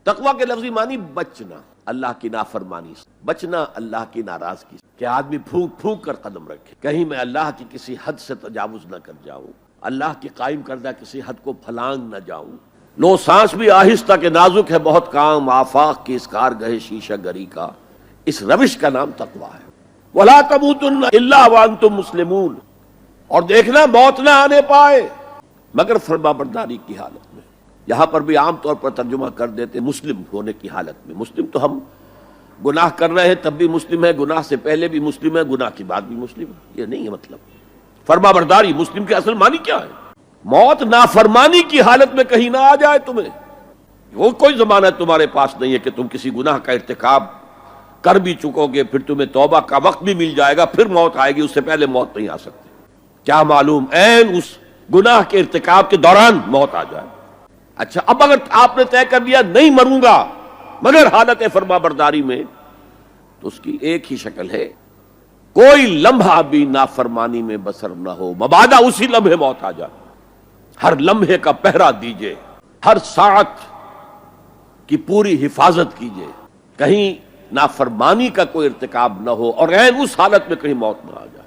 تقوی کے لفظی معنی بچنا اللہ کی نافرمانی سے، بچنا اللہ کی ناراضگی سے، کہ آدمی پھونک پھونک کر قدم رکھے، کہیں میں اللہ کی کسی حد سے تجاوز نہ کر جاؤں، اللہ کی قائم کردہ کسی حد کو پھلانگ نہ جاؤں۔ لو سانس بھی آہستہ کہ نازک ہے بہت کام، آفاق کی اس کارگہ شیشہ گری کا، اس روش کا نام تقوی ہے۔ وَلَا تَمُوتُنَّ إِلَّا وَأَنْتُمْ مُسْلِمُونَ، اور دیکھنا موت نہ آنے پائے مگر فرما برداری کی حالت میں۔ یہاں پر بھی عام طور پر ترجمہ کر دیتے مسلم ہونے کی حالت میں۔ مسلم تو ہم گناہ کر رہے ہیں تب بھی مسلم ہے، گناہ سے پہلے بھی مسلم ہے، گناہ کے بعد بھی مسلم ہے، یہ نہیں ہے مطلب۔ فرما برداری مسلم کے اصل معنی کیا ہے؟ موت نافرمانی کی حالت میں کہیں نہ آ جائے تمہیں، وہ کوئی ضمانت تمہارے پاس نہیں ہے کہ تم کسی گناہ کا ارتکاب کر بھی چکو گے، پھر تمہیں توبہ کا وقت بھی مل جائے گا، پھر موت آئے گی، اس سے پہلے موت نہیں آ سکتی۔ کیا معلوم عین اس گناہ کے ارتکاب کے دوران موت آ جائے۔ اچھا، اب اگر آپ نے طے کر لیا نہیں مروں گا مگر حالت فرما برداری میں، تو اس کی ایک ہی شکل ہے، کوئی لمحہ بھی نافرمانی میں بسر نہ ہو، مبادا اسی لمحے موت آ جائے۔ ہر لمحے کا پہرا دیجئے، ہر ساعت کی پوری حفاظت کیجئے، کہیں نافرمانی کا کوئی ارتکاب نہ ہو اور عین اس حالت میں کہیں موت نہ آ جائے۔